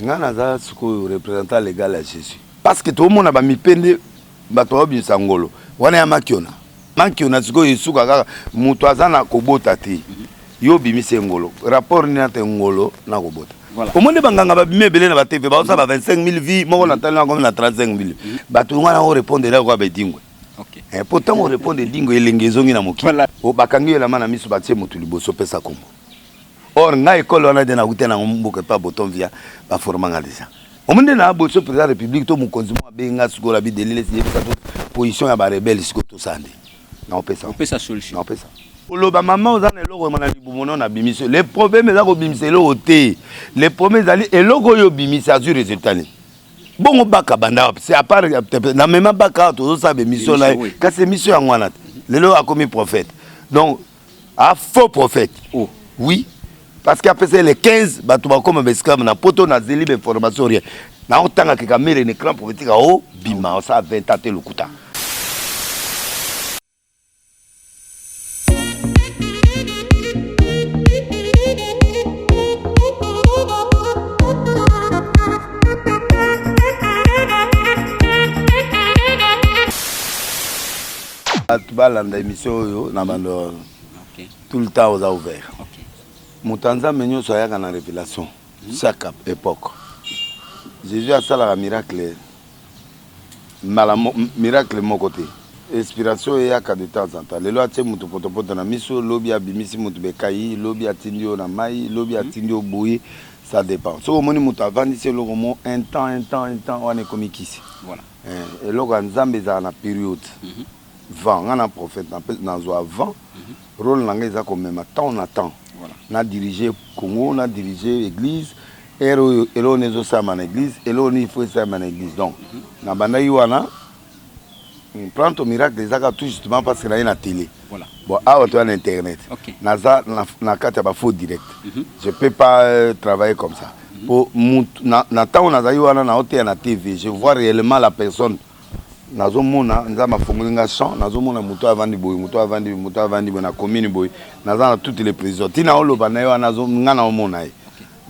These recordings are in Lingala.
ngana za siko représentant légal à Jésus parce que tout le monde a mipende bato obisa ngolo wana ya makiona siko isuka kaka mutu azana kobota te yo bimise ngolo rapport ni na te ngolo na kobota au monde banganga ba bimebele na ba TV ba osa ba 25000 vies moko na tala comme na 35000 bato ngana o répondre là kwa bedingwe. OK. Et pourtant on répond de dingo elengezongi na moki o bakangi la mana miso batie mutu liboso pesa kombo. Or na école on a de na utena mboka pa boton via ba formanga déjà. Au monde na boso président de la République to mu konzumo benga siko la bi delile si pesa position ya ba rebelle siko to sande. Na opesa solution. Na opesa. Oloba maman ozana eloko mana libumono na bimise. Les problèmes za ko bimise lo oté. Les problèmes ali eloko yo bimise azur résultat ni. Bon baka banda c'est à part na même baka to ça be mission là quand c'est mission en wana. Lelo a commis prophète. Donc a faux prophète. Oh oui. Parce qu'après les 15 bato ba comme esclave na poto na zeli be information rien. Na otanga ke kamera ne écran prophétique o bima ça 20 até le kuta. Tu vas dans l'émission, tout le temps, on a ouvert. Moutanza Menyo soit dans la révélation, chaque époque. Jésus a ça la miracle, miracle mon côté. Inspiration et à de temps en temps. Les lois tiennent moutou potopoto na miso, lobby a bimisi moutou bekai, lobby a tindio na mai, lobby a tindio bouilli, ça dépend. So au moment moutou a vendu c'est le roman un temps, on est comme ici. Voilà. Et là on zambe za na période. Vent, on a un prophète dans un vent, rôle dans comme même temps on attend. On a dirigé Congo, on a dirigé l'église, et on est aussi à l'église, et on est aussi à l'église. Donc, dans Banda Yuana, on prend ton miracle des actes tout justement parce qu'il y a une télé. Voilà. Bon, à l'internet. Naza na carte pas faux direct. Je peux pas travailler comme ça. Pour na temps on a Yuana na hôtel na TV, je vois réellement la personne. Nazomona nzama fongolinga champ nazomona muto avandi boy muto avandi na commune boy nazana toutes les prisons tina oloba na yo nazomona na omona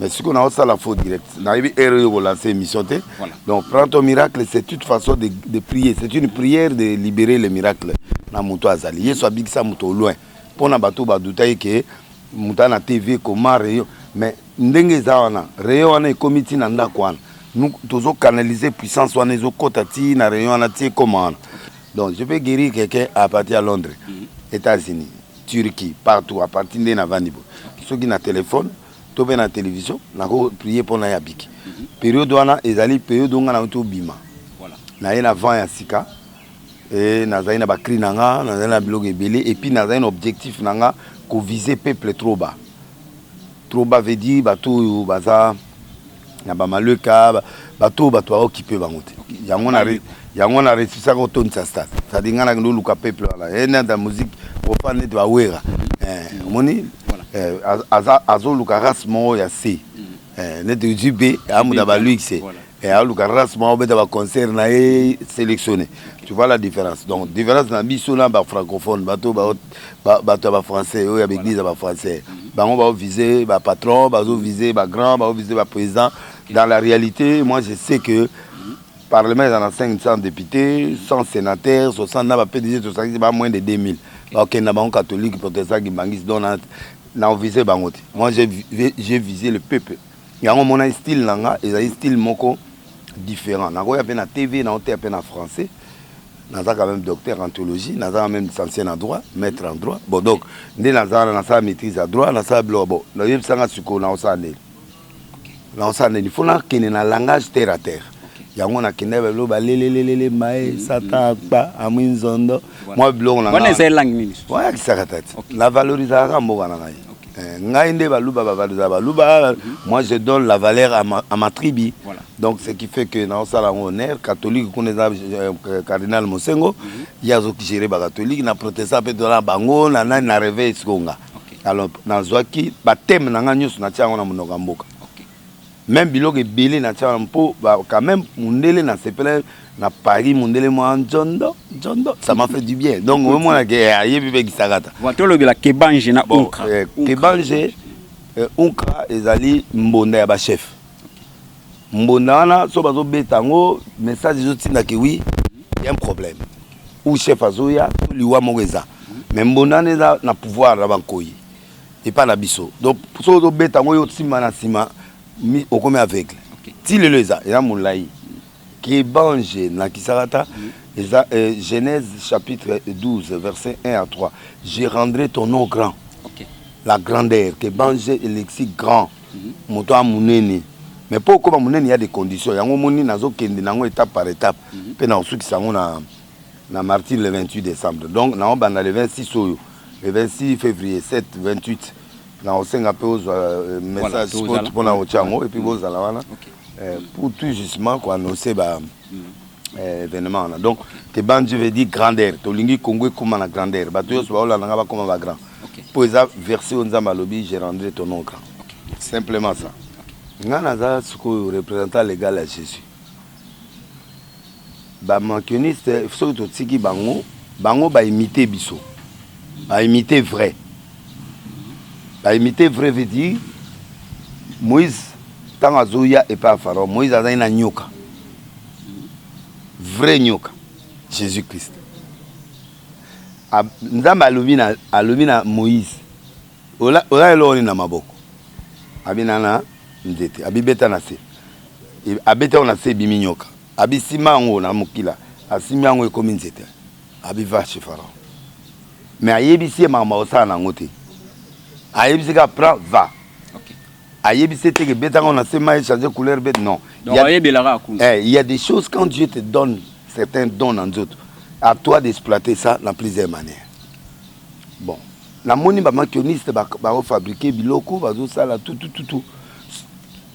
mais ce qu'on a ça la faute direct na yebi erreur pour lancer émission té donc prends ton miracle c'est une façon de prier c'est une prière de libérer le miracle na muto azali yeso abikisa muto loin pona bato ba doutai ke muta na TV comment rayon mais ndenge za wana rayon wana ekomiti na ndako wana. Nous devons canaliser puissance ou nous kotati na réunion na tie comment. Donc je peux guérir quelqu'un à partir de Londres, États-Unis, Turquie, partout à partir de Navanibo. Ceux qui na téléphone, to be na télévision, na ko prier pour na yabiki. Période wana ezali période nga na to bima. Voilà. Na yena vent ya sika et na zaina ba cri nanga, na zaina blog ebele et puis na zaina objectif nanga ko viser peuple trop bas. Trop bas veut dire bato baza na ba maleka bato a occupé bangote yango na réussir ko tonsa stade ça dinga na ndo luka peuple là et na musique profane de wera moni azo luka rasmo ya C ne de jb amuda ba luxe et a luka rasmo beta ba concert na sélectionné tu vois la différence donc différence na biso na ba francophone bato ba français o ya l'église ba français bango ba viser ba patron ba viser ba grand ba viser ba président. Dans la réalité, moi je sais que le Parlement est dans 500 députés, 100 sénateurs, 60 n'a pas PDG, pas moins de 2000. Ok, n'a pas un catholique, protestant qui bangis donne n'a visé bangote. Moi j'ai visé le peuple. Il y a un style là, il y a un style moko différent. N'a pas na TV, n'a pas en français. N'a pas quand même docteur en théologie, n'a pas même licencié en droit, maître en droit. Bon donc, n'a pas maîtrise en droit, n'a pas bon, n'a pas suko n'a pas il faut qu'il y ait un langage terre à terre. Il y a un qui n'est pas lélé maé sata pa amunzondo. Moi blog na. Bonne c'est langue. Ouais, qui ça la valorisation mo bana ngai. Ngainde baluba baluba. Moi je donne la valeur à ma tribu. Donc ce qui fait que dans ça la honneur catholique qu'on est cardinal Mosengo, il y a qui gérer ba catholique na protestant pe dans la bango na réveil skonga. Alors na zwaki ba thème na nganyus na tia ngona munoka mboka. Même bilog est belé na tia mpo quand même mundele na sepele na Paris mundele mo njondo ça m'a fait du bien. Donc moi na ke ayebi be kisagata. Watolo bila kebanje na unkra. Kebanje unkra ezali mbonda ya ba chef. mbondana so bazo betango message zotinda que oui il y a un problème ou chef azoya to liwa mongeza mais mbondana na pouvoir na bankoyi et pas na biso donc so zo betango yo tsima na sima au comme aveugle ti le leza ya mulai qui bange na kisarata Genèse chapitre 12 verset 1 à 3 je rendrai ton nom grand la grandeur que bange et lexi grand moto amunene mais pour comme amunene il y a des conditions yango moni nazo kende nango étape par étape pe na osuki sango na martyr le 28 décembre donc na banda le 26 oyo le 26 février 7 28 na osenga pe aux message spot pour na ochango et puis vous ala wana pour tout justement quoi annoncer ba événement donc que bange veut dire grandeur to lingi Congo comme la grandeur ba to yo ba ola nga ba comme ba grand pour ça verser on zamba lobby je rendrai ton nom grand simplement ça ngana za suko représentant légal à Jésus ba mankioniste faut to tiki bango ba imiter biso ba imiter vrai veut dire Moïse tant azoya et pas Pharaon Moïse a na nyoka vrai nyoka Jésus Christ nzamba alumina Moïse ola eloni na maboko abina na nzete abibeta na se abeta na se biminyoka abisima ngo na mukila asimi ngo ekomi nzete abiva chez Pharaon mais ayebisi mama osana ngote ayebisi ka prend va ayebisi te que beta ngo na se mai changer couleur bête non il y a des choses quand Dieu te donne certains dons dans d'autres à toi d'exploiter ça dans plusieurs manières bon la moni ba maquilloniste ba fabriquer biloko bazo sala tout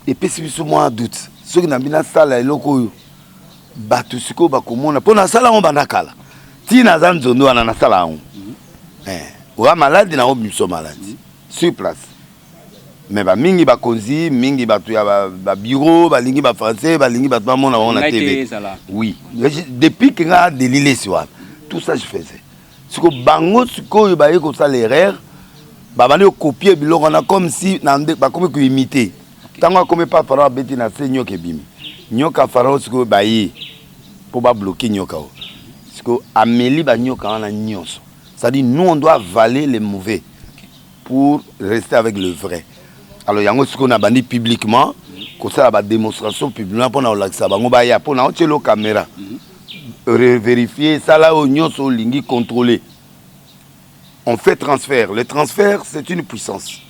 et puis si moi doute ceux qui n'abina sala eloko batu siko ba komona pona sala on banakala ti na zanzondo ana na sala on wa malade na obiso malade sur place mais ba mingi ba konzi mingi batu ya ba bureau ba lingi ba français ba lingi batu ba mona on a TV oui depuis que nga délilé sur tout ça je faisais siko bango siko ba yeko ça l'erreur ba bandi copier biloko na comme si na ba comme ko imiter tango comme pas Pharaon beti na se nyoka bimi nyoka Pharaon siko ba yi pour ba bloquer nyoka siko ameli ba nyoka na nyonso ça dit nous on doit avaler les mauvais pour rester avec le vrai alors yango siko na bandi publiquement ko ça ba démonstration publiquement pour na laksa bango ba ya pour na otelo caméra vérifier ça là au nyonso lingi contrôler on fait transfert le transfert c'est une puissance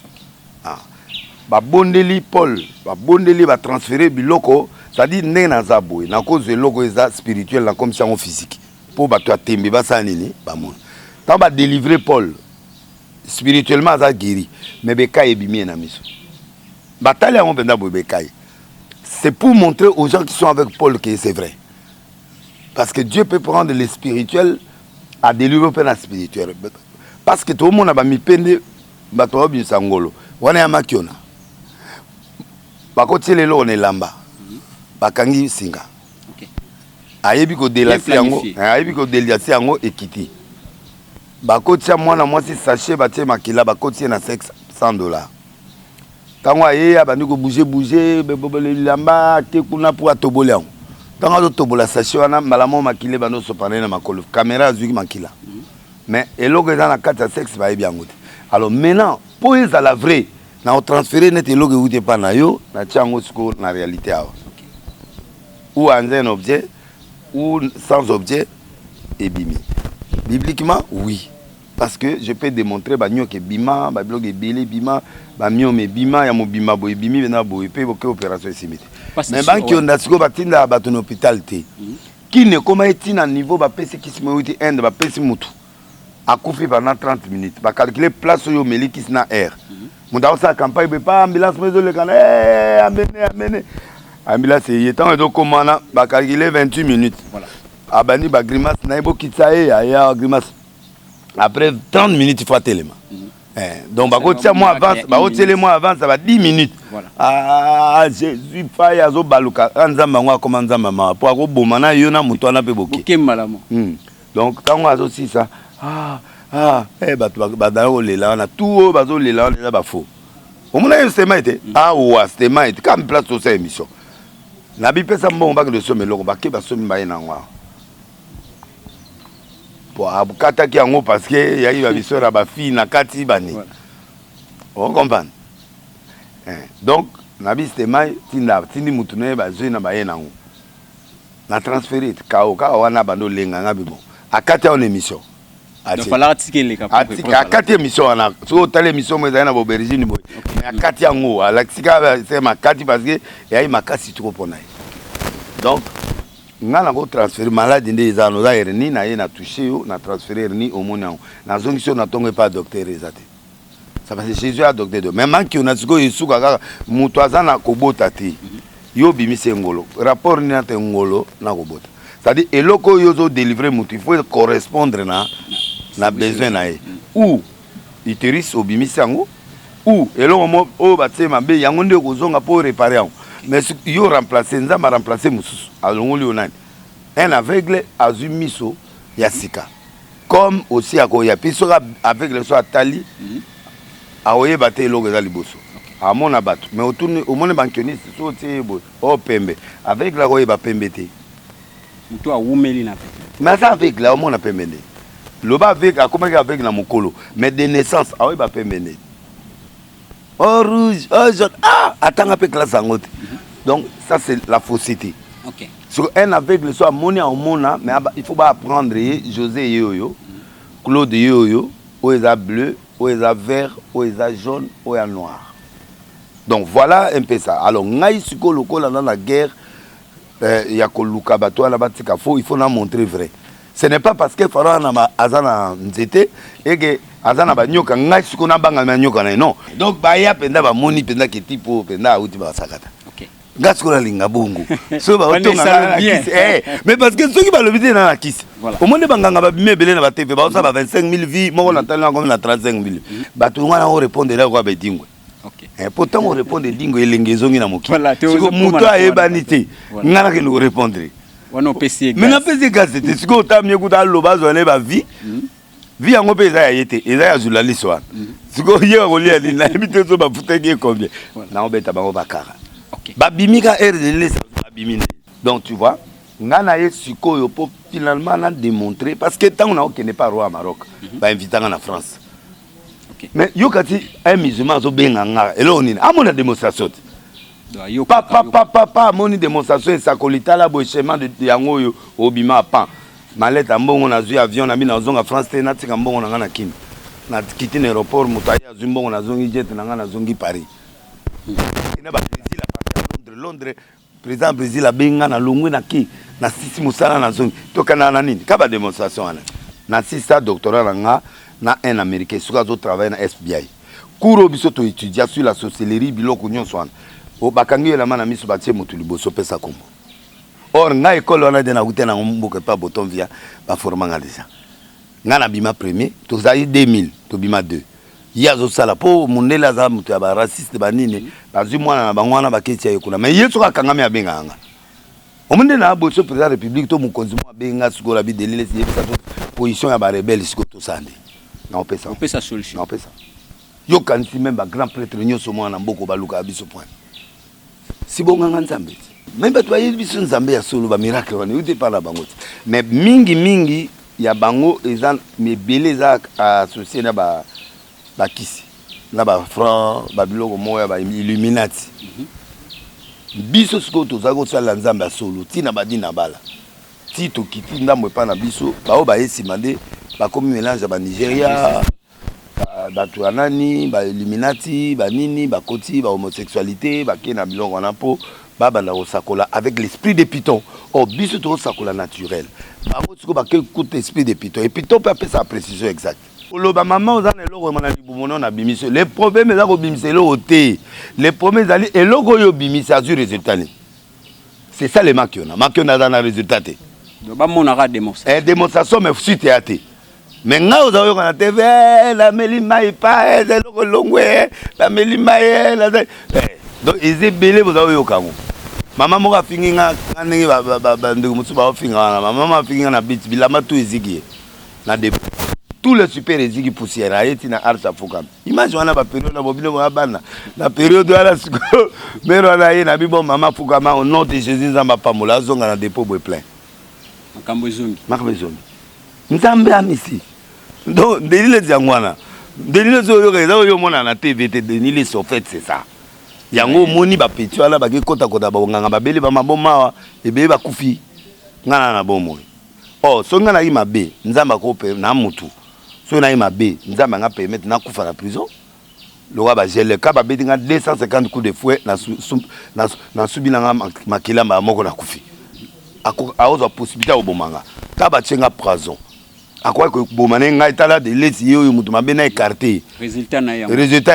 ba bondeli Paul ba bondeli ba transférer biloko ça dit nena zaboué na cause de loko eza spirituel na comme ça en physique pour ba toi tembe ba ça nini ba mon tant ba délivrer Paul spirituellement ça guéri mais beka ebimi na miso bataille on benda bekai c'est pour montrer aux gens qui sont avec Paul que c'est vrai parce que Dieu peut prendre le spirituel à délivrer le spirituel parce que tout le monde a mis pende bato bi sangolo wana ya makiona bakoti lelo on elamba bakangi singa ayebi ko delasi yango ayebi ko delasi yango ekiti bakoti ya mwana mwasi sachet batie makila bakoti na $500 tango aye abandi ko bouger lamba te kuna pour atobola yango tango to tobola sachet wana malamo makile bando sopana na makolo caméra azui makila mais eloko eza na kati ya sexe bayebi yango te alors maintenant pour eza la vraie na transférer net eloko ute pa na yo na tiango siko na réalité awa ou un objet ou sans objet et bimi bibliquement oui parce que je peux démontrer ba nyoke bima ba blog ebele bima ba miome bima ya mo bima boy bimi bena boy pe boke opération simité mais banki on a siko batinda ba ton hôpital te qui ne comment est na niveau ba pesi qui se mouti end ba pesi mutu akufi pendant 30 minutes ba calculer place yo meli qui na air munda sa campagne be pas ambulance mais le kana amener ambulance yetant et donc comment ba calculer 28 minutes voilà abani ba grimace na ebo kitsae ya grimace après 30 minutes il faut tellement donc ba ko tia moi avance ba o tiele moi avance ça va 10 minutes voilà ah Jésus fa ya zo baluka nzamba ngwa comme nzamba ma pour ko bomana yo na muto na pe boke malamo donc tango azo si ça badao lela na tout bazo lela na ba faux on mona un stéma était wa stéma était comme place au émission Nabi pesa mbongo baki de somme loko baki ba somme baye na ngwa. Pour abukata ki yango parce que ya ba biso na ba fille na kati bani. On comprend. Donc nabi stemai tinda tindi mutune ba zoi na baye na ngwa. Na transféré kao wana bando lenga ngabi bon. Akati en émission. Donc falloir ticket les cap. Akati émission wana. So tale émission mo za na bo Bergine boy. Mais akati yango alaxika c'est ma kati parce que ya makasi trop pona. Donc ngana ko transférer malade ndé za no za erni na ye na touché yo na transférer ni au mona. Na zongiso na tongo pas docteur ezate. Ça parce que Jésus a docteur de même qui on a siko yesu kaka mutu azana kobota te. Yo bimise ngolo rapport ni na te ngolo na kobota. C'est-à-dire eloko yo zo délivrer mutu il faut correspondre na besoin na ye. Ou iteris obimise ngo ou eloko mo o batsema be yango nde kozonga pour réparer ngo. Mais yo remplacer nzamba remplacer mususu alongoli onani. Un aveugle azumiso yasika. Comme aussi akoya piso aveugle so atali aoye bate eloko za liboso. Amona bato mais autourne au monde bankioniste so tie bo o pembe avec la koyeba pembe te muto a wumeli na mais ça avec la mona pembe ne loba avec akomaka avec na mokolo mais de naissance aoyeba pembe ne oh rouge oh jaune atanga pe classe angote donc ça c'est la fausseté. OK sur un aveugle soit moni en mona mais il faut pas apprendre José yoyo Claude yoyo ou eza bleu ou eza vert ou eza jaune ou eza noir. Donc voilà un peu ça. Alors, ngai siko lokola dans la guerre, il y a koluka bato na batika fo, il faut na montrer vrai. Ce n'est pas parce que fara na azana nzete et que azana ba nyoka ngai siko na banga na nyoka na non. Donc ba ya penda ba moni penda ke tipo penda uti ba sakata. OK. Ngai siko la linga bongo. So ba otonga na kisi. Mais parce que ceux qui ba lobité na kisi. Au monde banganga ba bimebele na ba TV ba ça ba 25000 vies, mo na tala comme na 35000. Ba tu ngana o répondre là quoi ba dingwe. OK. Et pourtant on répond des dingo elengezongi na moki. Siko muto ayebanité. Ngana ke nous répondre. Wana opesi mais na pesi gazete siko tamye kuta loba zone ba vie. Vie yango pe eza ya yete, eza ya journaliste wana. Siko yeka kolia li na bité so ba futeke combien. Na obeta bango bakara. OK. Ba bimika RDL ba bimine. Donc tu vois, ngana ye siko yo pour finalement na démontrer parce que tant on a n'est pas roi au Maroc. Ba inviter en France. Mais yo kati un musulman zo benga nga elo nini amona démonstration papa moni démonstration ça kolita la bo chemin de yango yo obima pan maleta mbongo na zui avion na bina zonga France te na tika mbongo na nga na kini na kiti na aéroport mutaya zui mbongo na zongi jet na nga na zongi Paris ina ba Brésil a Londres président Brésil a benga na longwe na ki na sisi musala na zongi toka na nini kaba démonstration ana na sisa doctorat na nga na un américain sur les autres travaillent na FBI cours biso to étudier sur la sorcellerie biloko nyonso wana o bakangi la mana miso batie mutu liboso pesa kombo or nga école wana de na ute na mboka pa boton via ba formanga déjà nga na bima premier to zai 2000 to bima 2 yazo sala po mundela za mutu ya ba raciste banini bazu mwana na bangwana baketi ya ekuna mais yeso kakanga me abenga nga omunde na boso président république to mukonzi mo abenga sikola bi delile si yebisa to position ya ba rebelle siko to sande. On peut ça solution. On peut ça. Yo kanisi même ba grand prêtre nyoso mwana mboko baluka abiso point. Si bonga nzambe. Même ba toye biso nzambe ya solo ba miracle wana uti pa na bango. Mais mingi ya bango eza mebele za associé na ba kisi. Na ba franc, ba biloko moya ba illuminati. Biso siko to za ko sala nzambe ya solo tina ba dina bala. Ti to kiti ndamwe pa na biso ba o ba esimande ba comme mélange ba Nigeria ba tuanani ba Illuminati ba nini ba koti ba homosexualité ba kena bilongo na po ba banda osakola avec l'esprit de Python. Oh biso to osakola naturel ba motiko ba ke koute esprit de Python et Python peut appeler sa précision exacte oloba maman ozana eloko mona libumono na bimiso les problèmes eza ko bimisa eloko te les problèmes ali eloko yo bimisa azur résultat ni c'est ça les makiona dans résultat te ba monaka démonstration mais suite ya te. Mais nga ozayo kana TV la melima ipa eloko longwe la melima la donc ils belé ozayo kango mama moka finginga ndenge ba ndeko musu ba finga na mama finginga na bit bilama tu ezigi na de Tout le super eziki poussière a été na arsa fokam. Imagine on a ba période na bobino ba bana. La période ala siko mero na ye na bibo mama fokama au nom de Jésus nzamba pamola zonga na dépôt boy plein. Makambo zongi. Makambo zongi. Nzambe amisi. Donc delile diangwana. Delile zo yo mona na TVT delile sur fait c'est ça. Yango moni ba petit ala ba ke kota kota ba nganga ba bele ba maboma e be ba kufi. Ngana na bomo. Oh so ngana yi mabe nzamba ko pe na mutu. So na mabe nzamba nga permettre na kufa na prison le roi ba gele ka ba betinga 250 coups de fouet na subina nga makila ma moko na kufi a ozo possibilité obomanga ka ba tsenga prison akwa ko bomane nga itala de lesi yo mutu mabe na écarté résultat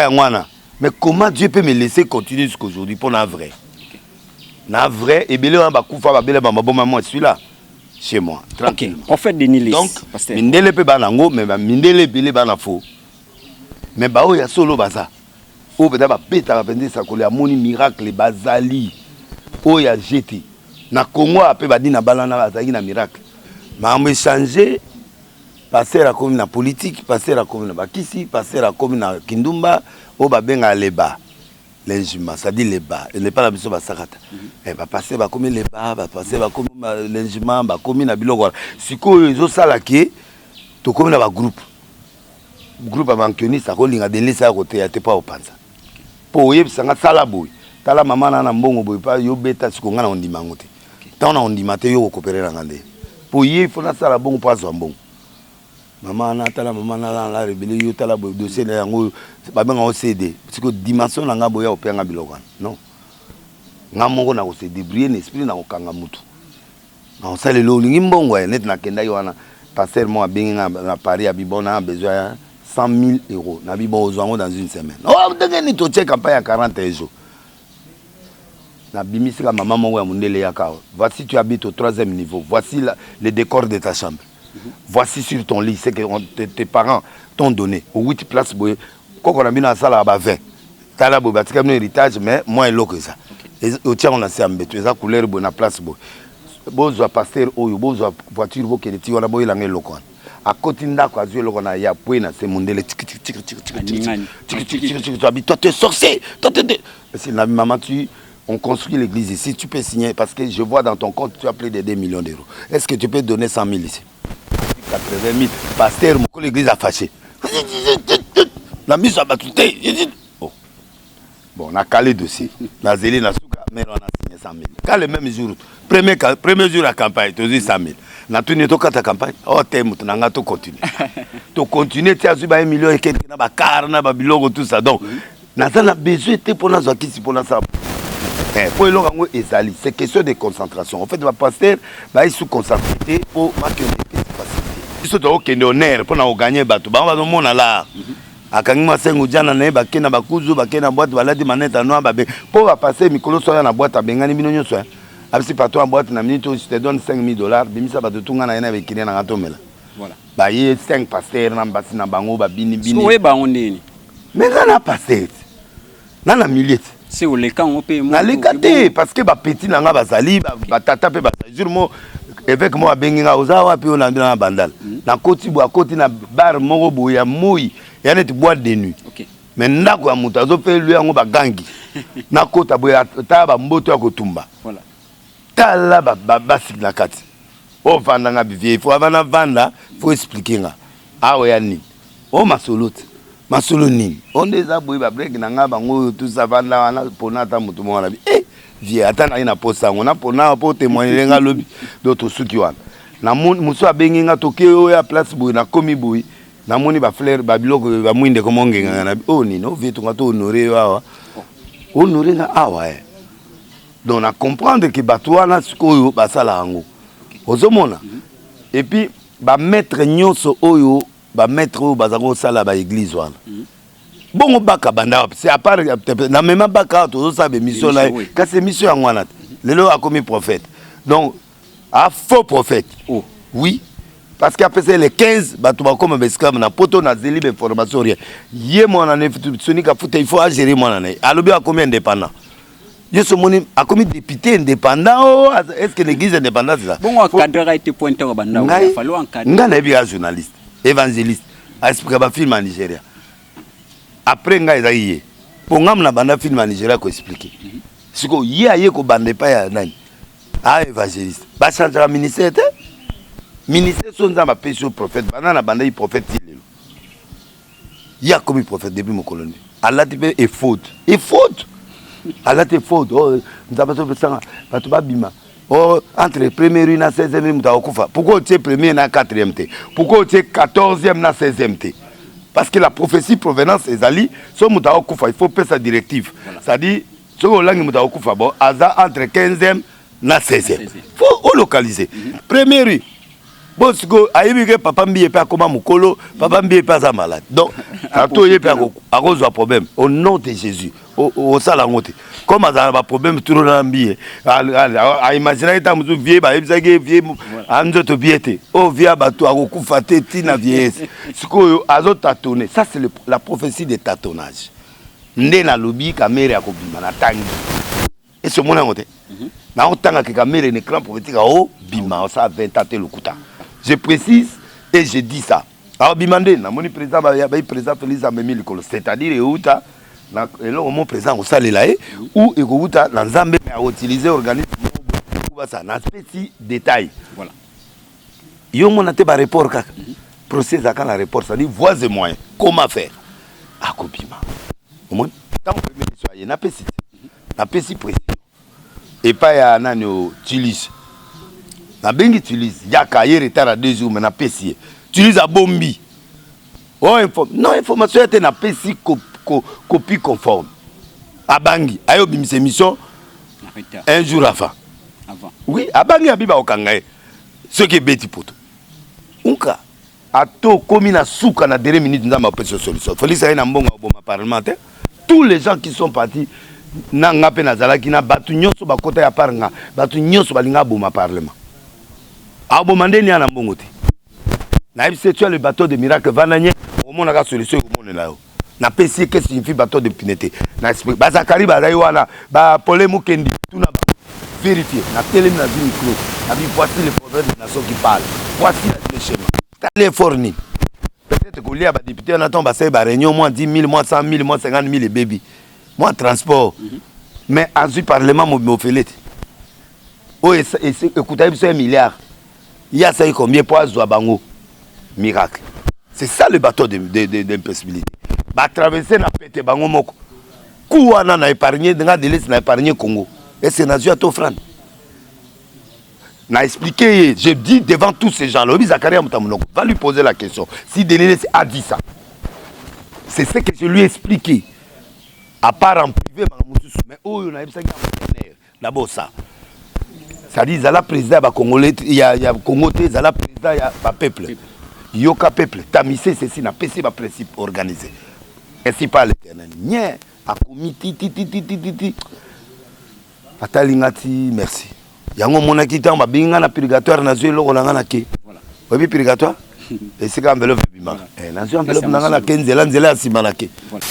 ya ngwana. Mais comment Dieu peut me laisser continuer jusqu'aujourd'hui pour na vrai na vrai et belé ba kufa ba bele ba maboma moi celui-là chez moi tranquillement. On fait des nilis. Donc mindele pe banango mais mindele belé bana faux. Mais ba o ya solo baza. O beda ba peta ba pende sa kolia moni miracle bazali. O ya jeté. Na Congo ape ba di na balana bazaki na miracle. Ma me changer passer à comme na politique, passer à comme na bakisi, passer à comme na kindumba, o ba benga leba. L'ingément, ça dit les bas. Il n'est pas la mission de Sakata. Elle va passer comme les bas, va passer comme l'ingément, va comme na bilogo. Si ils ont ça là qui, tout comme dans groupe. Groupe avant que ni ça rolling a donné ça à côté, t'es pas au panza. Pour y ça ça la boue. T'as la maman na mbongo boue pas yo beta si qu'on a on dit mangote. Tant on dit maté yo coopérer na ngande. Pour y il faut na ça la bongo pas so mbongo. Maman na tala maman na la rebelle yo tala boue dossier na yango ba benga o CD parce que dimension na nga boya openga bilogan non nga mongo na ko se débrouiller l'esprit na ko kanga mutu na osale lo lingi mbongo net na kenda yo wana passer moi benga na Paris a bibona besoin 100 000 euros na bibon ozwango dans une semaine oh dengeni to check campagne à 41 jours na bimisika maman mongo ya mundele ya kawa voici tu habites au 3e niveau voici le décor de ta chambre. Voici sur ton lit, c'est que tes parents t'ont donné. Au 8 places, quand on a mis dans la salle à 20, tu as un héritage, mais moins lourd que ça. Au tien, on a fait un peu de couleur, on a place. Bon, je pasteur, bon, je voiture, bon, qui est on a beau il a un local. À côté de là, on a ya point, c'est mon délai. Toi, tu es sorcier. C'est la maman, on construit l'église ici, tu peux signer, parce que je vois dans ton compte, tu as plus de 2 millions d'euros. Est-ce que tu peux donner 100 000 ici? 80 000. Pasteur, mon l'église a fâché. La mise à batouté. Oh. Bon, on a calé dossier. La zélé, la souka, mais on a signé 100 000. Quand le même jour, premier jour à campagne, tu as dit 100 000. Na tu n'es pas ta campagne. Oh, tu n'as pas continué. Tu continues, tu as eu 1 million et quelqu'un n'a car, n'a pas bilogo, tout ça. Donc, on a besoin de pour nous, pour nous, c'est question de concentration. En fait, le pasteur va sous concentré pour marquer une facilité. Il faut que honneur pour gagner bateau. Ba va mona là. Akangima sengu jana na ba kena bakuzu ba kena boîte baladi maneta noa ba pour va passer mikolo soya na boîte abengani binonyo soya. Abisi pato en boîte na minute je te donne $5,000 bimisa ba tunga na ena be kine na ngatomela. Voilà. Ba ye 5 pasteur na mbasi na bango ba bini. So we ba ondeni. Mais na pasteur. Na milieu. C'est au les camps on peut na lekate parce que ba petit nanga bazali ba tata pe bazali jour mo avec moi benginga ozawa pe on na bandal na koti bo akoti na bar moko bo ya moi ya net boîte de nuit mais ndako ya mutu azo pe lui yango ba gangi na kota bo ya ta ba mboto ya kotumba voilà tala ba signa kati o vanda nga bivie faut avana vanda faut expliquer nga awo ya ni o masolote masolo nini on des aboyi ba break na nga bango tout ça vanda wana pona ta mutu mo na bi vie atana ina posa ngona pona po témoigner nga lobi d'autres suki wana na muso abengi nga tokeo ya place boyi na komi boyi na moni ba fleur ba biloko ba mwinde ko mongenga na oh nino vitu nga to honorer wa honorer nga awa donc na comprendre que batwana sikoyo basala ngo ozomona et puis ba maître nyonso oyo ba maître oyo bazako sala ba église wana bongo baka banda c'est à part na même baka to ça be mission là quand c'est mission en wana lelo a commis prophète donc a faux prophète oh oui parce qu'après c'est les 15 bato ba comme esclave na poto na zeli be formation rien yé mon année sonika futa il faut gérer mon année alobi a combien indépendant Yeso moni a commis député indépendant est-ce que l'église indépendante c'est ça bon encadrer a été pointé au banda il falloir encadrer nga na bi journaliste évangéliste expliquer ba film en Nigeria. Après nga ezaki pour ngam na banda film en Nigeria ko expliquer. Siko ye aye ko bande pa ya nani. Ah évangéliste. Ba changer ministère te. Ministère son za ba pécho prophète, banda na banda prophète lelo. Ya comme prophète depuis mon colonie. Allah te est faute. Et faute. Allah te faute. Oh, nous avons besoin de ça. Tu vas bima. Oh, entre première et 16e, nous avons kufa. Pourquoi tu es premier et 4e te? Pourquoi tu es 14e et 16e te? Parce que la prophétie provenance est ali, so nous avons kufa, il faut faire sa directive. Ça dit, ce que l'angle nous avons kufa, bon, aza entre 15e et 16e. Il faut localiser. Première rue. Bon, si vous avez papa mbiye pas comme mukolo, papa mbiye pas malade. Donc, ça tout y est pas à cause d'un problème. Au nom de Jésus, au salangote. Comme ça a un problème tout le monde. À imaginer que vous vieux, bah vieux, vieux, ando to biete. Oh vieux bateau à recoufate tina vieillesse. Ce que azote tâtonner, ça c'est la prophétie de tâtonnage. Ndé na lobi kamere ya kobima na tangi. Et ce moment ngote. Na otanga ke kamere ne clan prophétique o bima ça 20 tâté le kuta. Je précise et je dis ça. Alors bimandé na moni président ba président Félix Amemi likolo, c'est-à-dire euta na eloko mon président osalela ou ekouta na nzambe a utiliser organisme pour ça na petit détail. Voilà. Yo mon ate ba report kaka. Procès à quand la report ça dit voies et moyens. Comment faire? Akobima. Au moins tant premier soyez na pesi. Na pesi précis. Et pas ya nani utilise. Na bengi utilise yaka hier retard à 2 jours mais na pesi. Utilise à bombi. Oh non information était na pesi copie conforme. Abangi ayo bimise émission un jour avant. Oui, abangi abiba okangae. Ce qui est bêti poto. Unka ato komi na souka na dernière minute nzamba pesa solution. Félix aye na mbonga oboma parlementaire. Tous les gens qui sont partis na ngape na zalaki na batu nyonso bakota ya paranga, batu nyonso balinga boma parlement. Aboma ndeni ana mbongo te. Na ibise tu as le bateau de miracle vananye, au monde a solution au monde là. Na PC qu'est-ce que signifie bateau de pinete. Na explique ba Zakari ba wana ba polemu kendi tout na vérifier. Na télé na vie micro. Na vie voici les problèmes des nations qui parlent. Voici le schéma. T'as les fournis. Peut-être que les députés on attend ba c'est ba réunion moins 10 000, moins 100 000, moins 50 000 les bébés. Moi transport. Mais ensuite parlement mo felet. Oh écoutez c'est 1 milliard. Il y a ça combien pour azwa bango miracle. C'est ça le bateau d'impossibilité. Ba traverser na pété bango moko. Kouana na épargné nga délice na épargné Congo. Et c'est nazu à t'offrande. N'a expliqué, je dis devant tous ces gens, Lobi Zakaria Mutamunoko va lui poser la question. Si Denis a dit ça, c'est ce que je lui ai expliqué. À part en privé, mais oh, on a eu ça d'abord ça. Ça dit, Zala président, Congolais, il y a Congo, Zala président, il y a peuple. Yoka peuple, tamissé, ceci n'a pas de principe organisé. Et c'est pas l'éternel. N'y a commis titi. Atalingati, merci. Yango monaki tamba binga na purgatoire na zwe loko nanga na ke. Voilà. Oui purgatoire. Et c'est quand enveloppe bima. Eh na zwe enveloppe nanga na ke nzela sima na ke. Voilà.